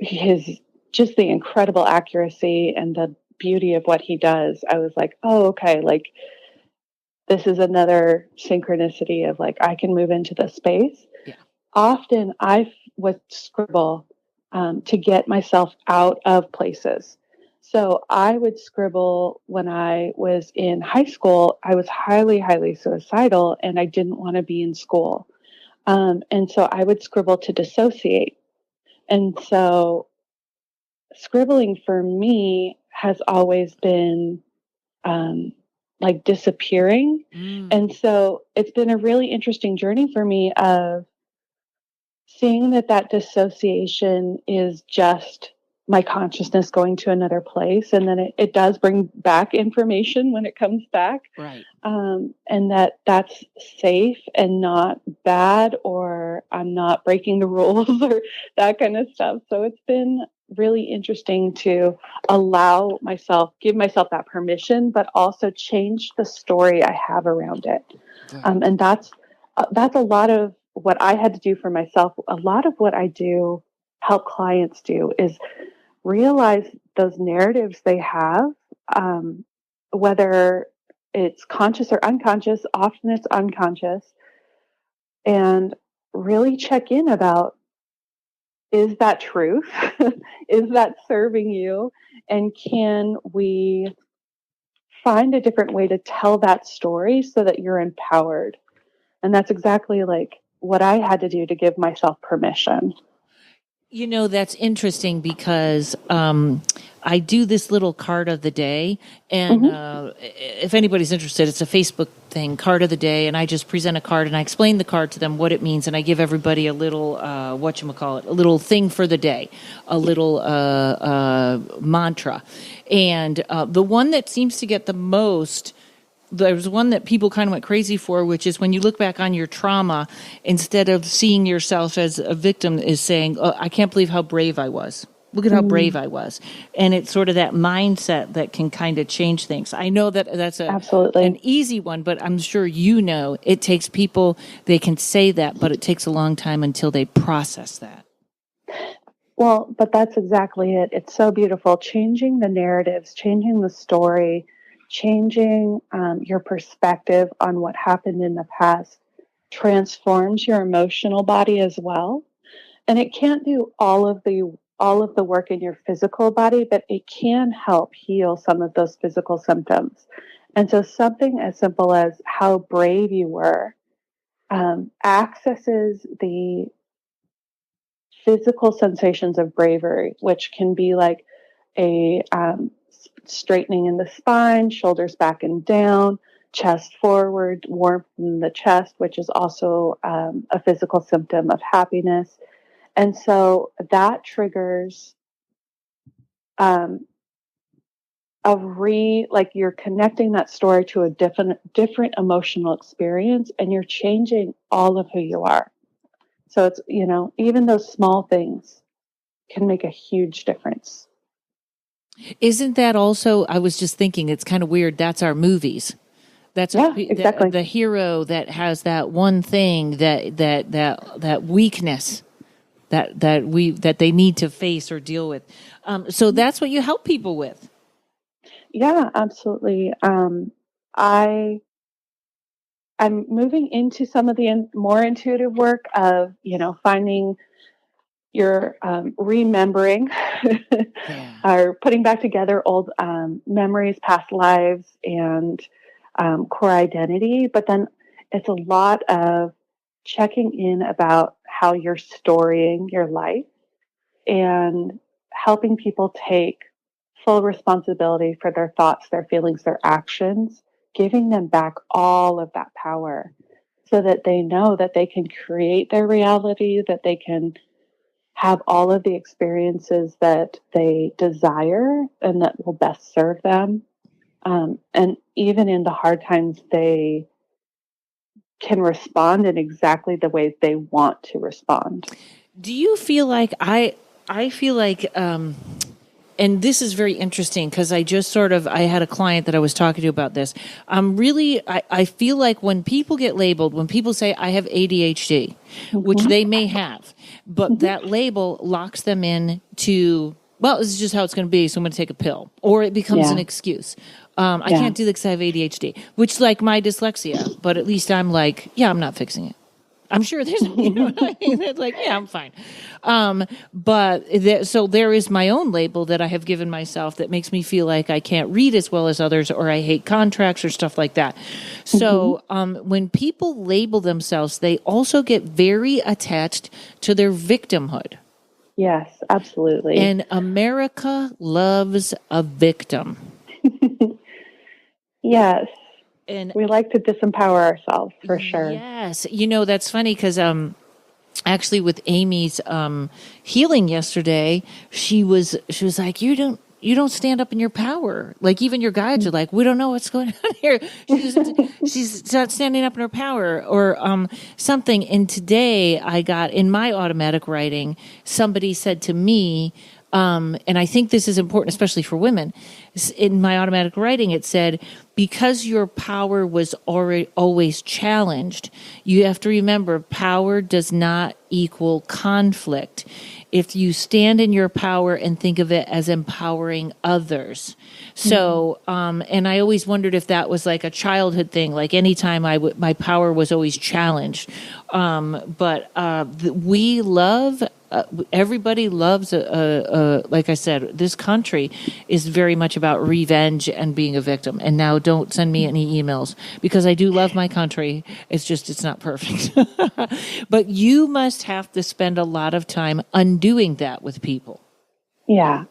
just the incredible accuracy and the beauty of what he does. I was like, oh, okay, like, this is another synchronicity of like, I can move into the space. Yeah. Often I would scribble to get myself out of places. So I would scribble when I was in high school. I was highly, highly suicidal and I didn't want to be in school. And so I would scribble to dissociate. And so scribbling for me has always been like disappearing. And so it's been a really interesting journey for me of seeing that dissociation is just my consciousness going to another place. And then it does bring back information when it comes back. Right. And that's safe and not bad, or I'm not breaking the rules or that kind of stuff. So it's been really interesting to give myself that permission, but also change the story I have around it. And that's a lot of what I had to do for myself. A lot of what I do, help clients do, is realize those narratives they have, whether it's conscious or unconscious. Often it's unconscious, and really check in about, is that truth? Is that serving you? And can we find a different way to tell that story so that you're empowered? And that's exactly like what I had to do to give myself permission. That's interesting because I do this little card of the day. And if anybody's interested, it's a Facebook thing, card of the day. And I just present a card and I explain the card to them, what it means. And I give everybody a little, a little thing for the day, a little mantra. And the one that seems to get the most, there's one that people kind of went crazy for, which is when you look back on your trauma, instead of seeing yourself as a victim, is saying, oh, I can't believe how brave I was. Look at how brave I was. And it's sort of that mindset that can kind of change things. I know that's Absolutely an easy one, but I'm sure it takes people, they can say that, but it takes a long time until they process that. Well, but that's exactly it. It's so beautiful. Changing the narratives, changing the story, changing your perspective on what happened in the past transforms your emotional body as well. And it can't do all of the work in your physical body, but it can help heal some of those physical symptoms. And so something as simple as how brave you were accesses the physical sensations of bravery, which can be like a straightening in the spine, shoulders back and down, chest forward, warmth in the chest, which is also a physical symptom of happiness. And so that triggers like you're connecting that story to a different emotional experience, and you're changing all of who you are. So it's, even those small things can make a huge difference. Isn't that also, I was just thinking, it's kind of weird. That's our movies. That's exactly the hero that has that one thing, that weakness that they need to face or deal with. So that's what you help people with. Yeah, absolutely. I I'm moving into some of the more intuitive work of, finding your remembering Yeah. or putting back together old memories, past lives, and core identity. But then it's a lot of checking in about how you're storying your life and helping people take full responsibility for their thoughts, their feelings, their actions, giving them back all of that power so that they know that they can create their reality, that they can have all of the experiences that they desire and that will best serve them. And even in the hard times, they can respond in exactly the way they want to respond. Do you feel like I feel like and this is very interesting because I had a client that I was talking to about this. I feel like when people get labeled, when people say I have ADHD, which they may have, but that label locks them in to, well, this is just how it's going to be, so I'm going to take a pill, or it becomes an excuse. I can't do this because I have ADHD, which like my dyslexia, but at least I'm like, yeah, I'm not fixing it. I'm sure there's, you know what I mean? It's like, yeah, I'm fine. So there is my own label that I have given myself that makes me feel like I can't read as well as others, or I hate contracts or stuff like that. So when people label themselves, they also get very attached to their victimhood. Yes, absolutely. And America loves a victim. Yes. And we like to disempower ourselves for sure. yes, that's funny because actually with Amy's healing yesterday, she was like, you don't stand up in your power. Like even your guides are like, we don't know what's going on here. She's not standing up in her power or something. And today I got in my automatic writing, somebody said to me, and I think this is important, especially for women. In my automatic writing, it said, because your power was already always challenged, you have to remember power does not equal conflict. If you stand in your power and think of it as empowering others. So, and I always wondered if that was like a childhood thing, like anytime my power was always challenged. We love, everybody loves, like I said, this country is very much about revenge and being a victim. And now don't send me any emails because I do love my country. It's just, it's not perfect. But you must have to spend a lot of time undoing that with people. Yeah.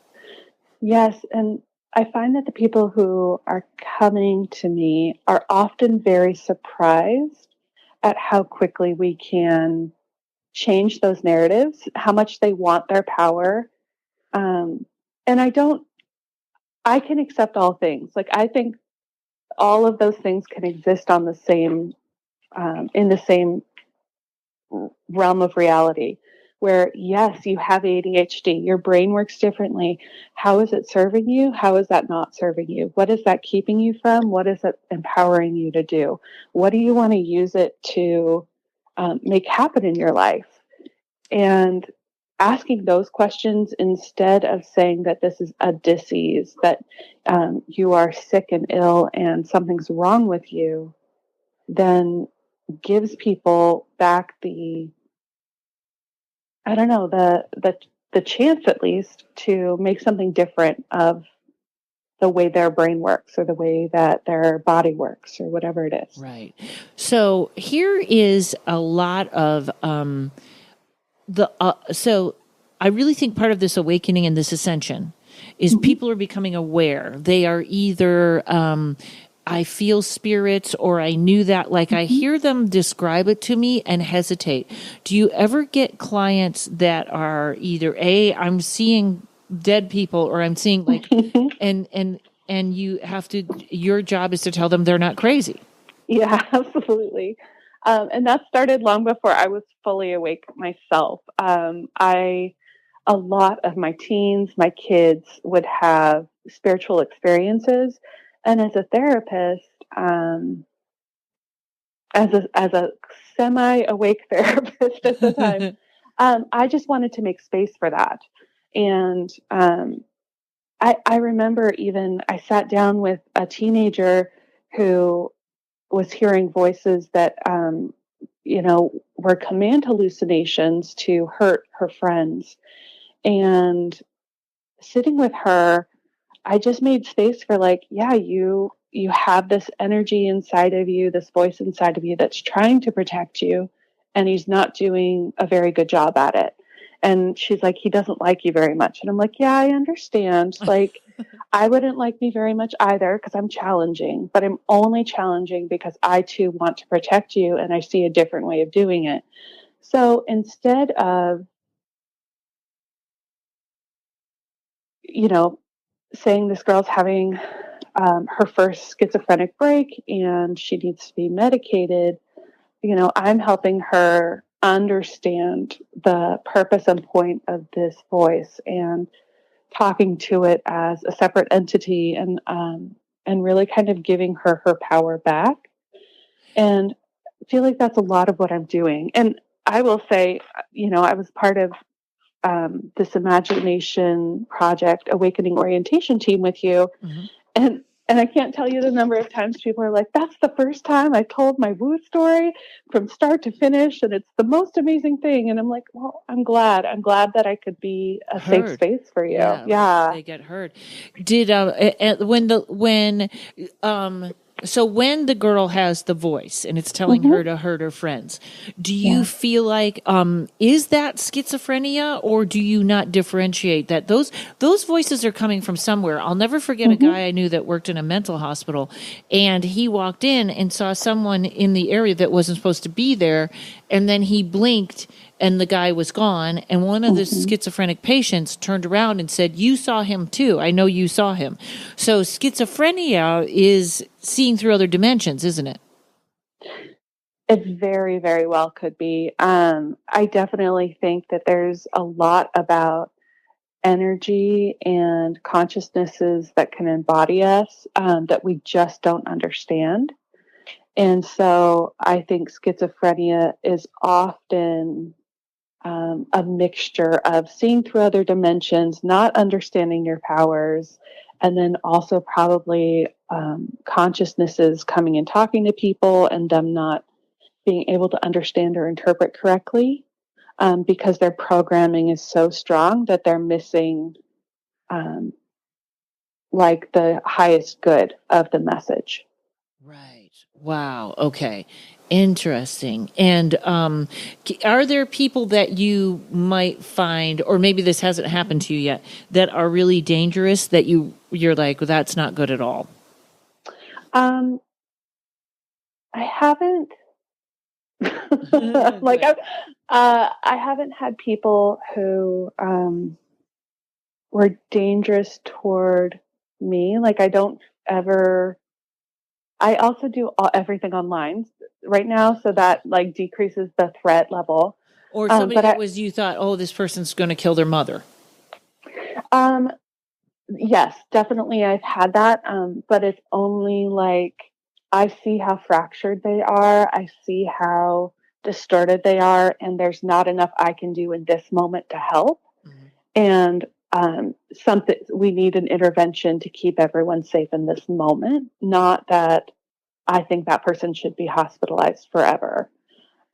Yes. And I find that the people who are coming to me are often very surprised at how quickly we can change those narratives, how much they want their power. And I can accept all things. Like, I think all of those things can exist on the same, in the same realm of reality. Where, yes, you have ADHD, your brain works differently. How is it serving you? How is that not serving you? What is that keeping you from? What is it empowering you to do? What do you want to use it to make happen in your life? And asking those questions instead of saying that this is a disease, that you are sick and ill and something's wrong with you, then gives people back the, I don't know, the chance at least to make something different of the way their brain works or the way that their body works or whatever it is. Right. So here is a lot of so I really think part of this awakening and this ascension is people are becoming aware. They are either I feel spirits or I knew that, like I hear them describe it to me and hesitate. Do you ever get clients that are either I'm seeing dead people or I'm seeing like and you have to, your job is to tell them they're not crazy? Yeah, absolutely. And that started long before I was fully awake myself. A lot of my teens, my kids would have spiritual experiences. And as a therapist, as a semi-awake therapist at the time, I just wanted to make space for that. And I remember even I sat down with a teenager who was hearing voices that, were command hallucinations to hurt her friends. And sitting with her, I just made space for like, yeah, you have this energy inside of you, this voice inside of you that's trying to protect you, and he's not doing a very good job at it. And she's like, he doesn't like you very much. And I'm like, yeah, I understand. Like, I wouldn't like me very much either because I'm challenging, but I'm only challenging because I too want to protect you and I see a different way of doing it. So instead of, you know, saying this girl's having her first schizophrenic break and she needs to be medicated, I'm helping her understand the purpose and point of this voice and talking to it as a separate entity and really kind of giving her power back. And I feel like that's a lot of what I'm doing. And I will say, I was part of this imagination project awakening orientation team with you. Mm-hmm. And I can't tell you the number of times people are like, that's the first time I told my woo story from start to finish. And it's the most amazing thing. And I'm like, well, I'm glad that I could be a safe space for you. Yeah. They get heard. Did, so when the girl has the voice and it's telling her to hurt her friends, do you feel like, is that schizophrenia, or do you not differentiate that those voices are coming from somewhere? I'll never forget a guy I knew that worked in a mental hospital, and he walked in and saw someone in the area that wasn't supposed to be there. And then he blinked and the guy was gone. And one of the schizophrenic patients turned around and said, you saw him too. I know you saw him. So schizophrenia is seeing through other dimensions, isn't it? It very, very well could be. I definitely think that there's a lot about energy and consciousnesses that can embody us that we just don't understand. And so I think schizophrenia is often a mixture of seeing through other dimensions, not understanding your powers, and then also probably consciousnesses coming and talking to people and them not being able to understand or interpret correctly because their programming is so strong that they're missing like the highest good of the message. Right. Wow. Okay. Interesting. And are there people that you might find, or maybe this hasn't happened to you yet, that are really dangerous that you're like, well, that's not good at all? I haven't. Like I haven't had people who were dangerous toward me. Like I don't ever. I also do everything online right now, so that like decreases the threat level. Or somebody that was, you thought, oh, this person's going to kill their mother. Yes, definitely I've had that. But it's only like I see how fractured they are. I see how distorted they are, and there's not enough I can do in this moment to help. And something we need an intervention to keep everyone safe in this moment, not that I think that person should be hospitalized forever.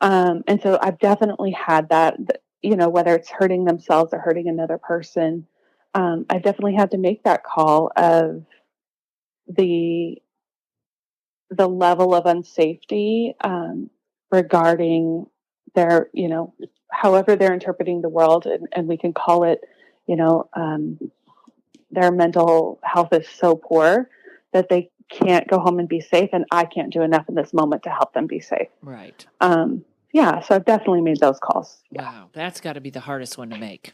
And so I've definitely had that, whether it's hurting themselves or hurting another person. I've definitely had to make that call of the level of unsafety regarding their, however they're interpreting the world, and we can call it, their mental health is so poor that they can't go home and be safe, and I can't do enough in this moment to help them be safe. Right. Yeah, so I've definitely made those calls. Wow, that's got to be the hardest one to make.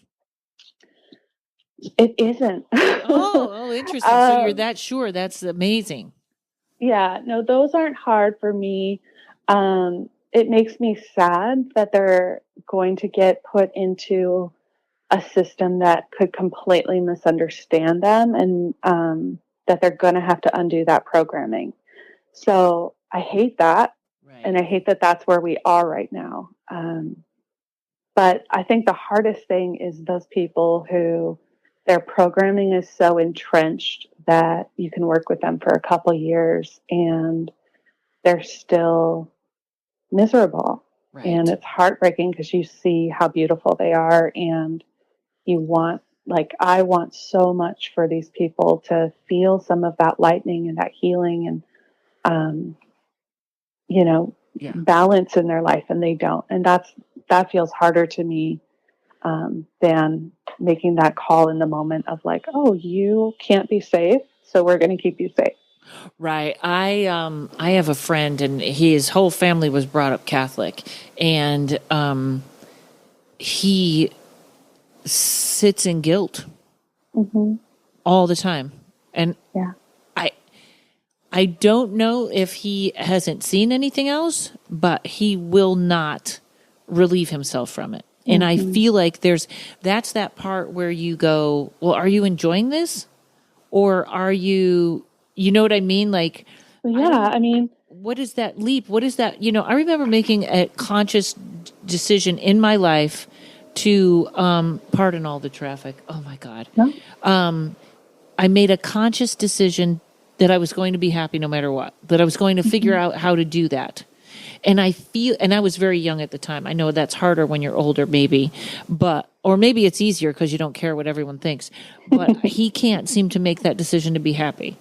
It isn't. Interesting. So you're that sure. That's amazing. Yeah, no, those aren't hard for me. It makes me sad that they're going to get put into a system that could completely misunderstand them, and that they're going to have to undo that programming. So I hate that. Right. And I hate that that's where we are right now. But I think the hardest thing is those people who their programming is so entrenched that you can work with them for a couple years and they're still miserable. Right. And it's heartbreaking because you see how beautiful they are, and you want, like, I want so much for these people to feel some of that lightning and that healing and, balance in their life, and they don't. And that feels harder to me than making that call in the moment of like, oh, you can't be safe, so we're going to keep you safe. Right. I have a friend, and his whole family was brought up Catholic, and he sits in guilt all the time. And Yeah. I don't know if he hasn't seen anything else, but he will not relieve himself from it. And I feel like that's that part where you go, well, are you enjoying this? Or are you know what I mean? Like, Yeah, I mean, what is that leap? What is that? I remember making a conscious decision in my life to, pardon all the traffic. Oh my God. no. I made a conscious decision that I was going to be happy no matter what, that I was going to figure out how to do that. And I was very young at the time. I know that's harder when you're older, maybe, or maybe it's easier because you don't care what everyone thinks, but he can't seem to make that decision to be happy.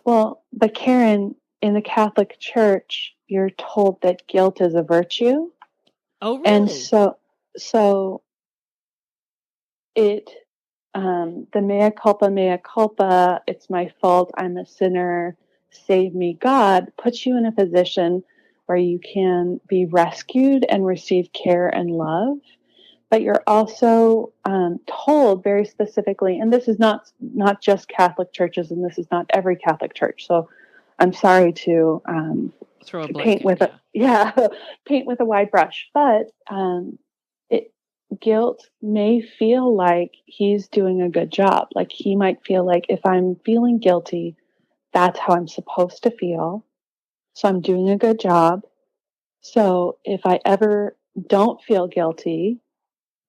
Well, but Karen, in the Catholic Church, you're told that guilt is a virtue. Oh, really? And so it, the mea culpa, it's my fault, I'm a sinner, save me, God, puts you in a position where you can be rescued and receive care and love. But you're also told very specifically, and this is not just Catholic churches, and this is not every Catholic church. So I'm sorry to throw a paint blanket, with paint with a wide brush, but guilt may feel like he's doing a good job. Like he might feel like, if I'm feeling guilty, that's how I'm supposed to feel. So I'm doing a good job. So if I ever don't feel guilty,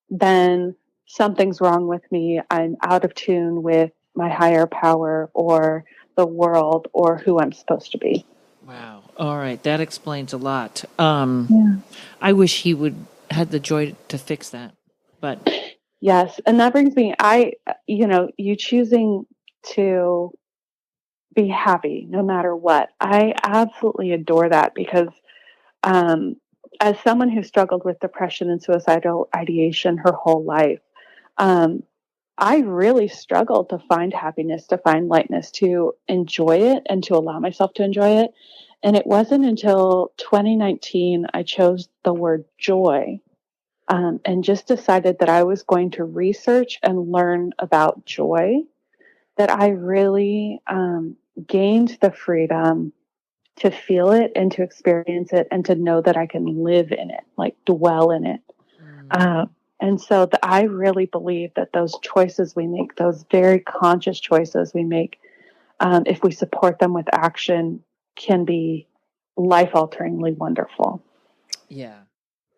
then something's wrong with me. I'm out of tune with my higher power or the world or who I'm supposed to be. Wow. All right. That explains a lot. Yeah. I wish he would had the joy to fix that, but yes. And that brings me, you choosing to be happy no matter what. I absolutely adore that because, as someone who struggled with depression and suicidal ideation her whole life, I really struggled to find happiness, to find lightness, to enjoy it and to allow myself to enjoy it. And it wasn't until 2019 I chose the word joy, and just decided that I was going to research and learn about joy, that I really gained the freedom to feel it and to experience it and to know that I can live in it, like dwell in it. And so I really believe that those choices we make, those very conscious choices we make, if we support them with action, can be life-alteringly wonderful. yeah.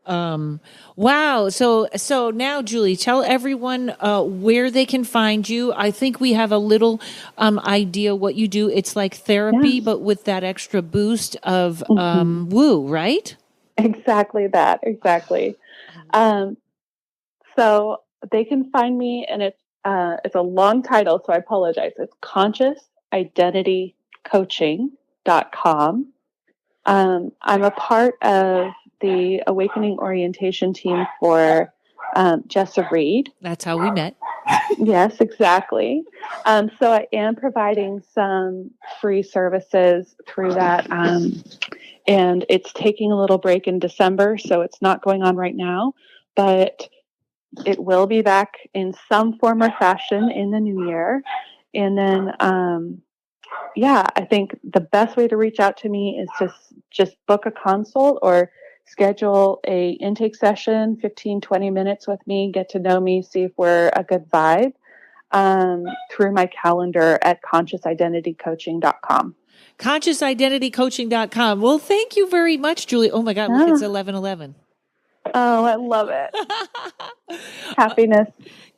Wow. So now, Julie, tell everyone where they can find you. I think we have a little idea what you do. It's like therapy, Yes. but with that extra boost of woo, right? Exactly that. Exactly. So they can find me, and it's a long title, so I apologize. It's consciousidentitycoaching.com. I'm a part of the Awakening Orientation team for Jessa Reed. That's how we met. Yes, exactly. So I am providing some free services through that. And it's taking a little break in December, so it's not going on right now, but it will be back in some form or fashion in the new year. And then, I think the best way to reach out to me is to just book a consult or schedule a intake session, 15, 20 minutes with me, get to know me, see if we're a good vibe, through my calendar at consciousidentitycoaching.com. Consciousidentitycoaching.com. Well, thank you very much, Julie. Oh my God, look, it's 11:11. Oh, I love it. Happiness.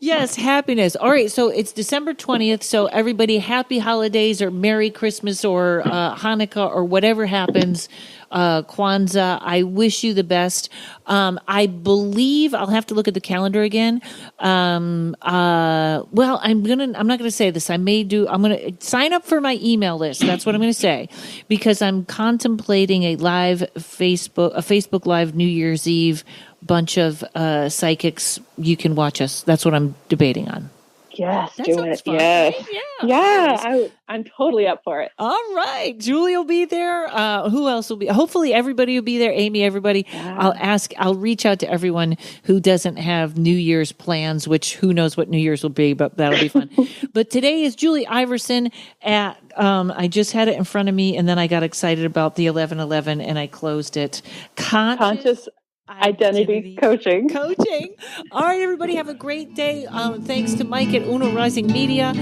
Yes, happiness. All right, so it's December 20th, so everybody happy holidays or Merry Christmas or Hanukkah or whatever happens, Kwanzaa. I wish you the best. I believe I'll have to look at the calendar again. Well, I'm not gonna say this. I'm gonna sign up for my email list. That's what I'm gonna say, because I'm contemplating a Facebook Live New Year's Eve. Bunch of psychics. You can watch us. That's what I'm debating on. Yes, That do sounds it. fun, Yes. right? Yeah, I'm totally up for it. All right. Julie will be there. Who else will be? Hopefully everybody will be there. Amy, everybody. Yeah. I'll reach out to everyone who doesn't have New Year's plans, which who knows what New Year's will be, but that'll be fun. But today is Julie Iverson at, I just had it in front of me and then I got excited about the 11:11 and I closed it. Conscious Identity Coaching. All right, everybody, have a great day. Thanks to Mike at Uno Rising Media.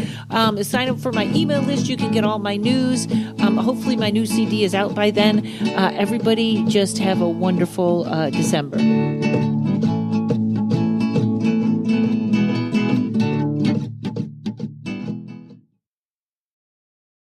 Sign up for my email list. You can get all my news. Hopefully my new CD is out by then. Everybody just have a wonderful December.